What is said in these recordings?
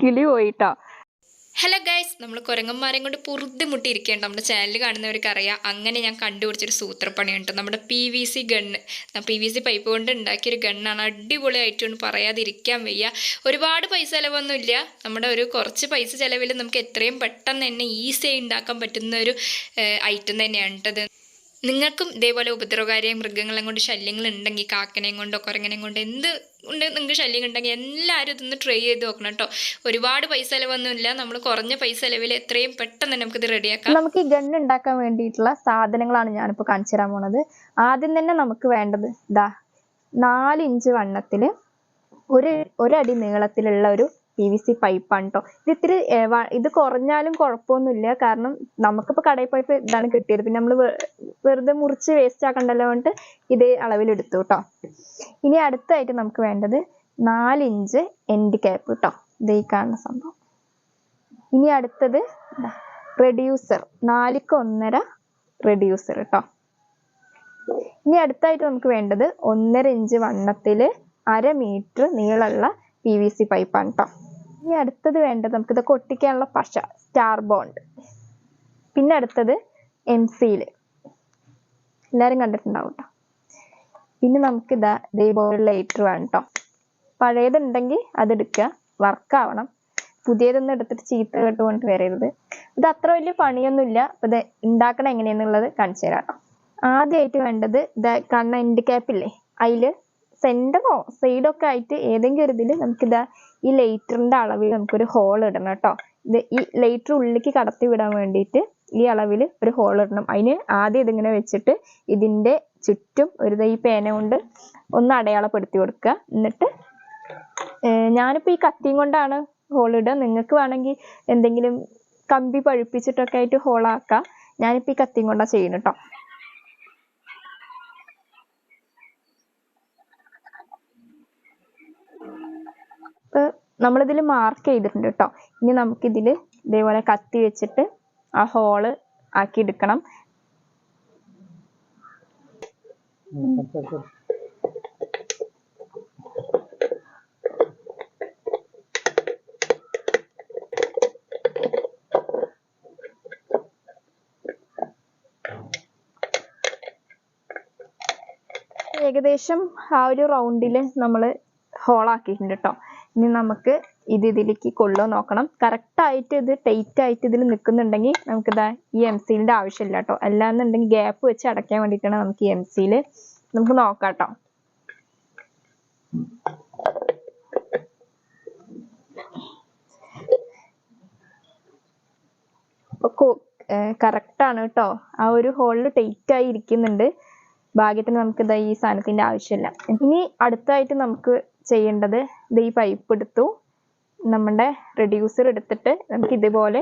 കിളി പോയിട്ടോ. Hello guys, നമ്മൾ കുരങ്ങന്മാരെയും കൊണ്ട് പൊറുതിമുട്ടിയിരിക്കുകയാണ്. നമ്മുടെ ചാനൽ കാണുന്നവർക്ക് അറിയാം. അങ്ങനെ ഞാൻ കണ്ടുപിടിച്ചൊരു സൂത്രപ്പണിയുണ്ട്. നമ്മുടെ PVC ഗണ്ണ്, PVC പൈപ്പ് കൊണ്ട് ഉണ്ടാക്കിയൊരു ഗണ്ണാണ്. അടിപൊളിയായിട്ടൊന്നും പറയാതിരിക്കാൻ വയ്യ. ഒരുപാട് പൈസ ചിലവൊന്നുമില്ല. നമ്മുടെ ഒരു കുറച്ച് പൈസ ചിലവിൽ നമുക്ക് എത്രയും പെട്ടെന്ന് തന്നെ ഈസിയായി ഉണ്ടാക്കാൻ പറ്റുന്ന ഒരു ഐറ്റം തന്നെയാണ് കേട്ടത്. നിങ്ങൾക്കും ഇതേപോലെ ഉപദ്രവകാരിയായ മൃഗങ്ങളെ കൊണ്ട് ശല്യങ്ങൾ ഉണ്ടെങ്കിൽ, കാക്കനെയും കൊണ്ടോ കുരങ്ങനെയും കൊണ്ട് എന്ത് ഉണ്ട് നിങ്ങൾക്ക് ശല്യം ഉണ്ടെങ്കിൽ എല്ലാവരും ഇതൊന്ന് ട്രൈ ചെയ്ത് നോക്കണം കേട്ടോ. ഒരുപാട് പൈസ ചിലവൊന്നുമില്ല. നമ്മൾ കുറഞ്ഞ പൈസ ചിലവിൽ എത്രയും പെട്ടെന്ന് തന്നെ നമുക്കിത് റെഡിയാക്കാം. നമുക്ക് ഈ ഗണ്ണ് ഉണ്ടാക്കാൻ വേണ്ടിയിട്ടുള്ള സാധനങ്ങളാണ് ഞാനിപ്പോൾ കാണിച്ചു തരാൻ പോണത്. ആദ്യം തന്നെ നമുക്ക് വേണ്ടത് 4 ഇഞ്ച് വണ്ണത്തിൽ ഒരടി നീളത്തിലുള്ള ഒരു PVC പൈപ്പാണ് കേട്ടോ. ഇത് കുറഞ്ഞാലും കുഴപ്പമൊന്നുമില്ല. കാരണം നമുക്കിപ്പോൾ കടയിൽ പോയപ്പോൾ ഇതാണ് കിട്ടിയത്. പിന്നെ നമ്മൾ വെറുതെ മുറിച്ച് വേസ്റ്റ് ആക്കണ്ടല്ലോ കൊണ്ട് ഇതേ അളവിലെടുത്തു കേട്ടോ. ഇനി അടുത്തായിട്ട് നമുക്ക് വേണ്ടത് 4 ഇഞ്ച് എൻഡ് ക്യാപ്പ് കേട്ടോ. ഇതേ കാണുന്ന സംഭവം. ഇനി അടുത്തത് റെഡ്യൂസർ, 4:1 റെഡ്യൂസർ കേട്ടോ. ഇനി അടുത്തായിട്ട് നമുക്ക് വേണ്ടത് 1.5 ഇഞ്ച് വണ്ണത്തിൽ 1/2 മീറ്റർ നീളമുള്ള PVC പൈപ്പാണ് കേട്ടോ. ഇനി അടുത്തത് വേണ്ടത് നമുക്ക് ഇതൊക്കെ ഒട്ടിക്കാനുള്ള പശ, സ്റ്റാർ ബോണ്ട്. പിന്നെ അടുത്തത് എംസീൽ, എല്ലാവരും കണ്ടിട്ടുണ്ടാവും കേട്ടോ. പിന്നെ നമുക്ക് ഇതേപോലെ ലൈറ്റർ വേണം കേട്ടോ. പഴയതുണ്ടെങ്കിൽ അതെടുക്കുക, വർക്കാവണം. പുതിയതൊന്നും എടുത്തിട്ട് ചീത്ത കേട്ടുകൊണ്ട് വരരുത്. ഇത് അത്ര വലിയ പണിയൊന്നുമില്ല. അപ്പോൾ ഇത് ഉണ്ടാക്കണം എങ്ങനെയാണെന്നുള്ളത് കാണിച്ചു തരാം കേട്ടോ. ആദ്യമായിട്ട് വേണ്ടത് കണ്ണ എൻഡ് ക്യാപ്പില്ലേ, അതിൽ സെൻറ്ററോ സൈഡൊക്കെ ആയിട്ട് ഏതെങ്കിലും ഒരു ഇതിൽ നമുക്കിതാ ഈ ലൈറ്ററിൻ്റെ അളവിൽ നമുക്കൊരു ഹോൾ ഇടണം കേട്ടോ. ഈ ലൈറ്റർ ഉള്ളിലേക്ക് കടത്തി വിടാൻ വേണ്ടിയിട്ട് ഈ അളവിൽ ഒരു ഹോൾ ഇടണം. അതിന് ആദ്യം ഇതിങ്ങനെ വെച്ചിട്ട് ഇതിൻ്റെ ചുറ്റും ഈ പേന കൊണ്ട് ഒന്ന് അടയാളപ്പെടുത്തി കൊടുക്കുക. എന്നിട്ട് ഞാനിപ്പോൾ ഈ കത്തിയും കൊണ്ടാണ് ഹോൾ ഇടുക. നിങ്ങൾക്ക് വേണമെങ്കിൽ എന്തെങ്കിലും കമ്പി പഴുപ്പിച്ചിട്ടൊക്കെ ആയിട്ട് ഹോളാക്കാം. ഞാനിപ്പോൾ ഈ കത്തിയും കൊണ്ടാണ് ചെയ്യുന്നത് കേട്ടോ. നമ്മളിതിൽ മാർക്ക് ചെയ്തിട്ടുണ്ട് കേട്ടോ. ഇനി നമുക്കിതിൽ ഇതേപോലെ കത്തി വെച്ചിട്ട് ആ ഹോള് ആക്കി എടുക്കണം. ഏകദേശം ആ ഒരു റൗണ്ടിൽ നമ്മൾ ഹോളാക്കിയിട്ടുണ്ട് കേട്ടോ. ഇനി നമുക്ക് ഇതിലേക്ക് കൊള്ളുക നോക്കണം. കറക്റ്റായിട്ട് ഇത് ടൈറ്റ് ആയിട്ട് ഇതിൽ നിൽക്കുന്നുണ്ടെങ്കിൽ നമുക്കിതാ ഈ എംസീലിൻ്റെ ആവശ്യമില്ല കേട്ടോ. അല്ലാന്നുണ്ടെങ്കിൽ ഗ്യാപ്പ് വെച്ച് അടയ്ക്കാൻ വേണ്ടിയിട്ടാണ് നമുക്ക് ഈ എംസീൽ. നമുക്ക് നോക്കാം കേട്ടോ. അപ്പോൾ കറക്റ്റാണ് കേട്ടോ. ആ ഒരു ഹോളിൽ ടൈറ്റായി ഇരിക്കുന്നുണ്ട്. ഭാഗ്യത്തിന് നമുക്കിതാ ഈ സാധനത്തിൻ്റെ ആവശ്യമില്ല. ഇനി അടുത്തായിട്ട് നമുക്ക് ചെയ്യേണ്ടത് ഈ പൈപ്പ് എടുത്തു, നമ്മുടെ റെഡ്യൂസർ എടുത്തിട്ട് നമുക്ക് ഇതുപോലെ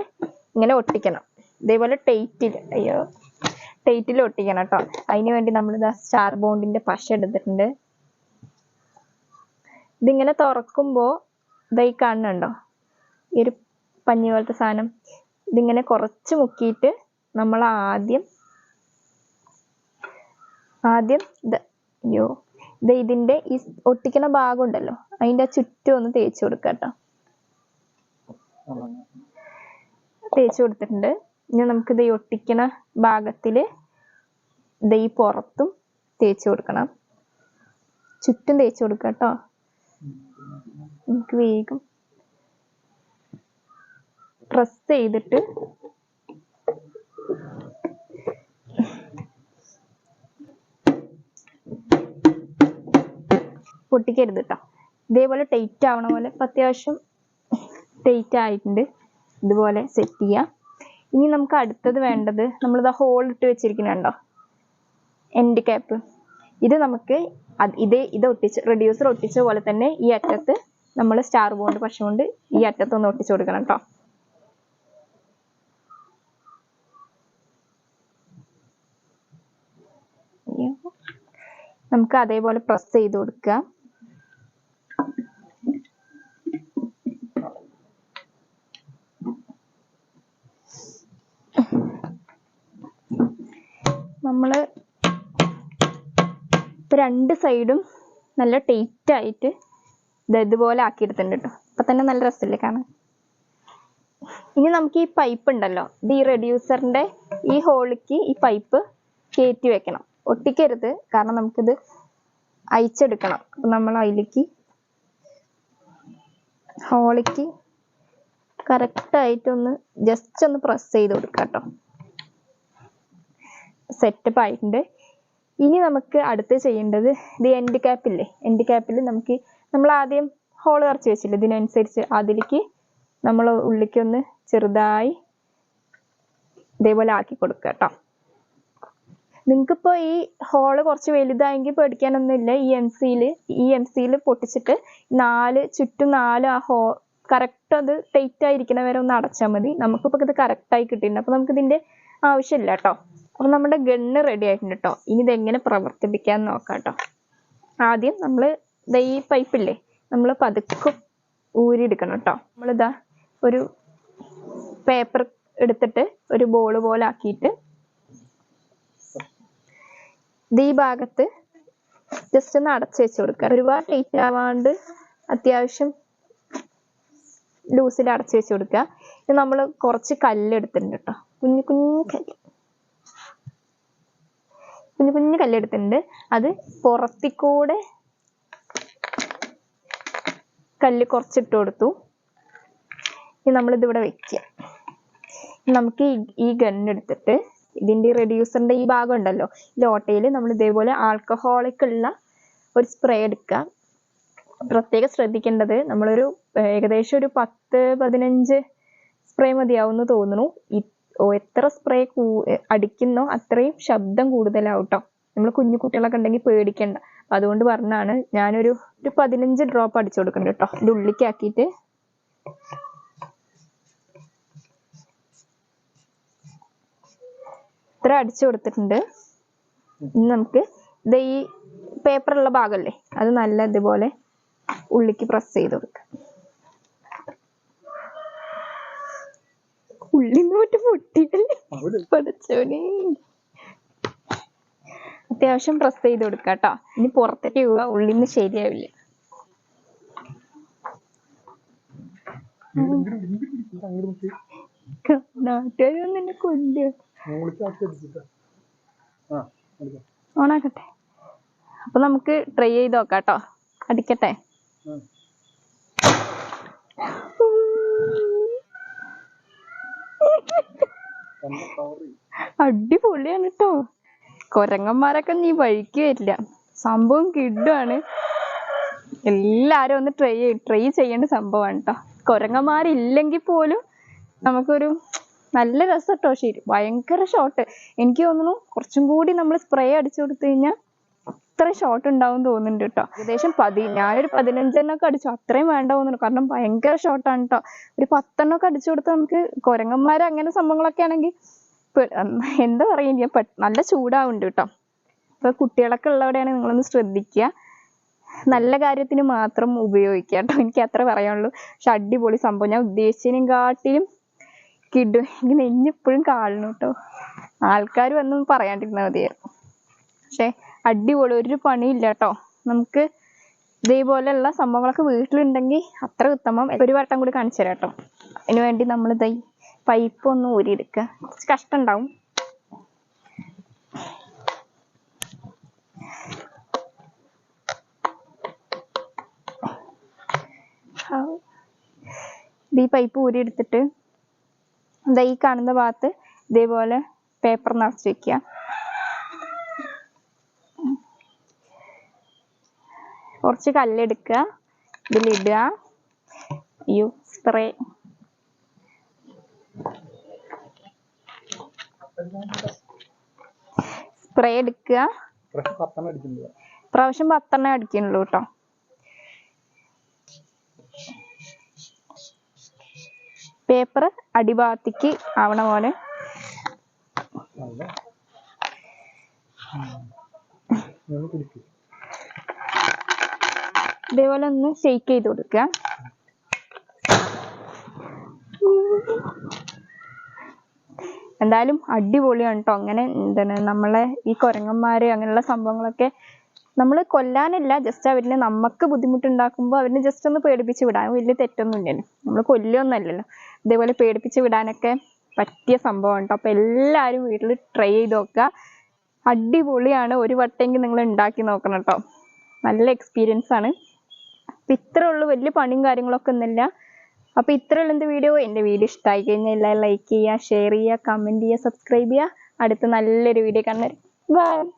ഇങ്ങനെ ഒട്ടിക്കണം. ഇതേപോലെ ടൈറ്റിൽ ഒട്ടിക്കണം കേട്ടോ. അതിന് വേണ്ടി നമ്മളിതാ സ്റ്റാർ ബോണ്ടിൻ്റെ പശ എടുത്തിട്ടുണ്ട്. ഇതിങ്ങനെ തുറക്കുമ്പോൾ ഈ കാണുന്നുണ്ടോ ഈ ഒരു പഞ്ഞി പോലത്തെ സാധനം, ഇതിങ്ങനെ കുറച്ച് മുക്കിയിട്ട് നമ്മൾ ആദ്യം ഇതിൻ്റെ ഈ ഒട്ടിക്കണ ഭാഗം ഉണ്ടല്ലോ, അതിൻ്റെ ചുറ്റും ഒന്ന് തേച്ച് കൊടുക്കുക കേട്ടോ. തേച്ച് കൊടുത്തിട്ടുണ്ട്. ഇനി നമുക്കിത് ഈ ഒട്ടിക്കണ ഭാഗത്തിൽ ഈ പുറത്തും തേച്ച് കൊടുക്കണം. ചുറ്റും തേച്ച് കൊടുക്കുക കേട്ടോ. നമുക്ക് വേഗം പ്രസ് ചെയ്തിട്ട് പൊട്ടിക്കരുത് കേട്ടോ. ഇതേപോലെ ടൈറ്റ് ആവണ പോലെ അത്യാവശ്യം ടൈറ്റ് ആയിട്ടുണ്ട്. ഇതുപോലെ സെറ്റ് ചെയ്യാം. ഇനി നമുക്ക് അടുത്തത് വേണ്ടത് നമ്മളിത് ഹോൾ ഇട്ട് വെച്ചിരിക്കുന്നുണ്ടോ എൻഡ് ക്യാപ്പ്. ഇത് നമുക്ക് ഇത് ഒട്ടിച്ച് റെഡ്യൂസർ ഒട്ടിച്ച പോലെ തന്നെ ഈ അറ്റത്ത് നമ്മൾ സ്റ്റാർ ബോണ്ട് പശ കൊണ്ട് ഈ അറ്റത്തൊന്ന് ഒട്ടിച്ചു കൊടുക്കണം കേട്ടോ. നമുക്ക് അതേപോലെ പ്രസ് ചെയ്ത് കൊടുക്കുക. നമ്മൾ രണ്ട് സൈഡും നല്ല ടൈറ്റ് ആയിട്ട് ഇതുപോലെ ആക്കിയെടുത്തിട്ടുണ്ട് കേട്ടോ. അപ്പം തന്നെ നല്ല രസമില്ലേ കാണാൻ. ഇനി നമുക്ക് ഈ പൈപ്പ് ഉണ്ടല്ലോ, ഇത് ഈ റെഡ്യൂസറിന്റെ ഈ ഹോളിക്ക് ഈ പൈപ്പ് കയറ്റി വെക്കണം. ഒട്ടിക്കരുത്, കാരണം നമുക്കിത് അയച്ചെടുക്കണം. അപ്പൊ നമ്മൾ അതിലേക്ക് ഹോളിക്ക് കറക്റ്റ് ആയിട്ടൊന്ന് ജസ്റ്റ് ഒന്ന് പ്രസ് ചെയ്ത് കൊടുക്കാം കേട്ടോ. സെറ്റപ്പ് ആയിട്ടുണ്ട്. ഇനി നമുക്ക് അടുത്ത് ചെയ്യേണ്ടത് ഇത് എൻഡ് ക്യാപ്പില്ലേ, എൻഡ് ക്യാപ്പിൽ നമ്മൾ ആദ്യം ഹോൾ നിറച്ച് വെച്ചില്ലേ, ഇതിനനുസരിച്ച് അതിലേക്ക് നമ്മൾ ഉള്ളിലേക്ക് ഒന്ന് ചെറുതായി ഇതേപോലെ ആക്കി കൊടുക്കുക കേട്ടോ. നിങ്ങൾക്കിപ്പോൾ ഈ ഹോള് കുറച്ച് വലുതായെങ്കിൽ പേടിക്കാനൊന്നുമില്ല. ഈ എം സിയിൽ പൊട്ടിച്ചിട്ട് ചുറ്റും 4 ആ കറക്റ്റ് അത് ടൈറ്റ് ആയിരിക്കണ വരെ ഒന്ന് അടച്ചാൽ മതി. നമുക്കിപ്പോൾ ഇത് കറക്റ്റായി കിട്ടിയിട്ടുണ്ട്. അപ്പോൾ നമുക്കിതിൻ്റെ ആവശ്യമില്ല കേട്ടോ. അപ്പോൾ നമ്മുടെ ഗണ്ണ് റെഡി ആയിട്ടുണ്ട് കേട്ടോ. ഇനി ഇതെങ്ങനെ പ്രവർത്തിപ്പിക്കാമെന്ന് നോക്കാം കേട്ടോ. ആദ്യം നമ്മൾ ഈ പൈപ്പില്ലേ, നമ്മൾ പതുക്കെ ഊരിയെടുക്കണം കേട്ടോ. നമ്മളിതാ ഒരു പേപ്പർ എടുത്തിട്ട് ഒരു ബോൾ പോലെ ആക്കിയിട്ട് ഈ ഭാഗത്ത് ജസ്റ്റ് ഒന്ന് അടച്ചു വെച്ച് കൊടുക്കുക. ഒരുപാട് ടൈറ്റ് ആവാണ്ട് അത്യാവശ്യം ലൂസിൽ അടച്ചു വെച്ച് കൊടുക്കുക. ഇത് നമ്മൾ കുറച്ച് കല്ലെടുത്തിട്ടുണ്ട് കേട്ടോ, കുഞ്ഞു കുഞ്ഞു കല്ലെടുത്തിട്ടുണ്ട്. അത് പുറത്തിക്കൂടെ കല്ല് കുറച്ചിട്ട് കൊടുത്തു. ഇനി നമ്മളിതിവിടെ വെക്കുക. നമുക്ക് ഈ ഗണ്ണെടുത്തിട്ട് ഇതിൻ്റെ റെഡ്യൂസറിൻ്റെ ഈ ഭാഗം ഉണ്ടല്ലോ, ഈ ലോട്ടയിൽ നമ്മൾ ഇതേപോലെ ആൽക്കഹോളിക് ഉള്ള ഒരു സ്പ്രേ എടുക്കുക. പ്രത്യേകം ശ്രദ്ധിക്കേണ്ടത്, നമ്മളൊരു ഏകദേശം ഒരു 10-15 സ്പ്രേ മതിയാവുമെന്ന് തോന്നുന്നു. എത്ര സ്പ്രേ അടിക്കുന്നോ അത്രയും ശബ്ദം കൂടുതലാവും കേട്ടോ. നമ്മൾ കുഞ്ഞു കുട്ടികളൊക്കെ ഉണ്ടെങ്കിൽ പേടിക്കണ്ട. അപ്പം അതുകൊണ്ട് പറഞ്ഞാണ് ഞാനൊരു 15 ഡ്രോപ്പ് അടിച്ചു കൊടുക്കുന്നുണ്ട് കേട്ടോ. ഇത് ഉള്ളിക്കാക്കിയിട്ട് ഇത്ര അടിച്ചു കൊടുത്തിട്ടുണ്ട്. ഇനി നമുക്ക് ഇത് ഈ പേപ്പറുള്ള ഭാഗമല്ലേ, അത് നല്ല ഇതുപോലെ ഉള്ളിക്ക് പ്രസ് ചെയ്ത് കൊടുക്കാം. ഉള്ളിന്ന് മറ്റു പൊട്ടിയല്ലേ പഠിച്ചോനെ. അത്യാവശ്യം പ്രസ് ചെയ്ത് കൊടുക്കാം കേട്ടോ. ഇനി പുറത്തേക്ക് പോവുക, ഉള്ളിന്ന് ശരിയാവില്ല. നാട്ടുകാരൊന്നും എന്നെ കൊല്ലുക. ഓണാക്കട്ടെ. അപ്പൊ നമുക്ക് ട്രൈ ചെയ്ത് നോക്കാം കേട്ടോ. അടിക്കട്ടെ. അടിപൊളിയാണ് കേട്ടോ. കൊരങ്ങന്മാരൊക്കെ നീ വഴിക്ക് വരില്ല. സംഭവം കിഡുവാണ്. എല്ലാരും ഒന്ന് ട്രൈ ചെയ്യേണ്ട സംഭവമാണ് കേട്ടോ. കൊരങ്ങന്മാരില്ലെങ്കിൽ പോലും നമുക്കൊരു നല്ല രസം കേട്ടോ. ശരി, ഭയങ്കര ഷോട്ട്. എനിക്ക് തോന്നുന്നു കുറച്ചും കൂടി നമ്മൾ സ്പ്രേ അടിച്ചു കൊടുത്തു കഴിഞ്ഞാൽ അത്ര ഷോട്ട് ഉണ്ടാവും തോന്നുന്നുണ്ട് കേട്ടോ. ഏകദേശം ഞാനൊരു 15 അടിച്ചു, അത്രയും വേണ്ട തോന്നുന്നു. കാരണം ഭയങ്കര ഷോട്ടാണ് കേട്ടോ. ഒരു 10 അടിച്ചു കൊടുത്താൽ നമുക്ക് കൊരങ്ങന്മാർ അങ്ങനെ സംഭവങ്ങളൊക്കെ ആണെങ്കിൽ എന്താ പറയുക, നല്ല ചൂടാവുന്നുണ്ട് കേട്ടോ. ഇപ്പൊ കുട്ടികളൊക്കെ ഉള്ളവിടെയാണ് നിങ്ങളൊന്ന് ശ്രദ്ധിക്കുക. നല്ല കാര്യത്തിന് മാത്രം ഉപയോഗിക്കുക കേട്ടോ. എനിക്ക് അത്ര പറയാനുള്ളൂ. പക്ഷെ അടിപൊളി സംഭവം. ഞാൻ ഉദ്ദേശിച്ചതിനും കാട്ടിലും കിഡു. എനിക്ക് നെഞ്ഞെപ്പോഴും കാണണം കേട്ടോ. ആൾക്കാർ വന്നും പറയാണ്ടിരുന്നാൽ മതിയായിരുന്നു. പക്ഷെ അടിപൊളി, ഒരു പണിയില്ല കേട്ടോ. നമുക്ക് ഇതേപോലെയുള്ള സംഭവങ്ങളൊക്കെ വീട്ടിലുണ്ടെങ്കിൽ അത്ര ഉത്തമം. ഒരു വട്ടം കൂടി കാണിച്ചു തരാം കേട്ടോ. അതിന് വേണ്ടി നമ്മൾ പൈപ്പ് ഒന്ന് ഊരിയെടുക്കുക. കുറച്ച് കഷ്ടം ഉണ്ടാവും. ഈ പൈപ്പ് ഊരിയെടുത്തിട്ട് ഈ കാണുന്ന ഭാഗത്ത് ഇതേപോലെ പേപ്പർ നിറച്ച് വെക്കുക. കുറച്ച് കല്ലെടുക്കുക, ഇതിലിടുക. സ്പ്രേ എടുക്കുക. പ്രാവശ്യം 10 അടിക്കുന്നുള്ളൂ കേട്ടോ. പേപ്പർ അടിഭാഗത്തേക്ക് ആവണ പോലെ ഇതേപോലെ ഒന്ന് ഷെയ്ക്ക് ചെയ്ത് കൊടുക്കുക. എന്തായാലും അടിപൊളിയാണ് കേട്ടോ. അങ്ങനെ നമ്മളെ ഈ കുരങ്ങന്മാര് അങ്ങനെയുള്ള സംഭവങ്ങളൊക്കെ നമ്മൾ കൊല്ലാനല്ല, ജസ്റ്റ് അവരിനെ നമുക്ക് ബുദ്ധിമുട്ടുണ്ടാക്കുമ്പോൾ അവരിനെ ജസ്റ്റ് ഒന്ന് പേടിപ്പിച്ച് വിടാൻ വലിയ തെറ്റൊന്നും ഇല്ലല്ലോ. നമ്മൾ കൊല്ലൊന്നുമല്ലല്ലോ. ഇതേപോലെ പേടിപ്പിച്ച് വിടാനൊക്കെ പറ്റിയ സംഭവം കേട്ടോ. അപ്പോൾ എല്ലാവരും വീട്ടിൽ ട്രൈ ചെയ്ത് നോക്കുക. അടിപൊളിയാണ്. ഒരു വട്ടമെങ്കിൽ നിങ്ങൾ ഉണ്ടാക്കി നോക്കണം കേട്ടോ. നല്ല എക്സ്പീരിയൻസ് ആണ്. അപ്പം ഇത്രേ ഉള്ളൂ, വലിയ പണിയും കാര്യങ്ങളൊക്കെ ഒന്നുമില്ല. അപ്പോൾ ഇത്രേ ഉള്ളൂ എൻ്റെ വീഡിയോ. എൻ്റെ വീഡിയോ ഇഷ്ടമായി കഴിഞ്ഞാൽ എല്ലാവരും ലൈക്ക് ചെയ്യുക, ഷെയർ ചെയ്യുക, കമൻറ്റ് ചെയ്യുക, സബ്സ്ക്രൈബ് ചെയ്യുക. അടുത്ത നല്ലൊരു വീഡിയോ കാണുന്നവരെ ബൈ.